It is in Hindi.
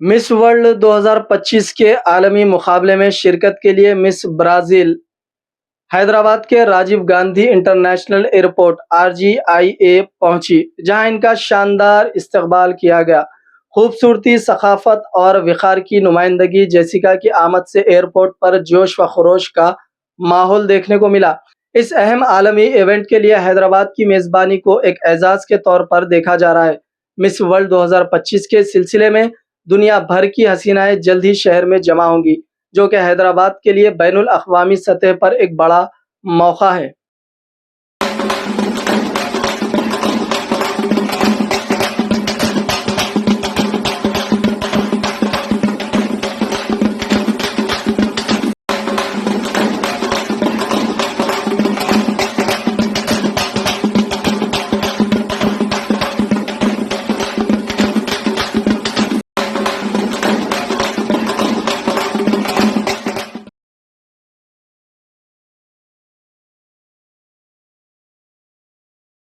मिस वर्ल्ड 2025 के आलमी मुकाबले में शिरकत के लिए मिस ब्राज़ील हैदराबाद के राजीव गांधी इंटरनेशनल एयरपोर्ट आरजीआईए पहुंची, जहां इनका शानदार इस्तकबाल किया गया। खूबसूरती, सखाफत और विकार की नुमाइंदगी जेसिका की आमद से एयरपोर्ट पर जोश व खरोश का माहौल देखने को मिला। इस अहम आलमी इवेंट के लिए हैदराबाद की मेज़बानी को एक एजाज़ के तौर पर देखा जा रहा है। मिस वर्ल्ड 2025 के सिलसिले में दुनिया भर की हसीनाएं जल्द ही शहर में जमा होंगी, जो कि हैदराबाद के लिए बैनुल अक़वामी सतह पर एक बड़ा मौका है।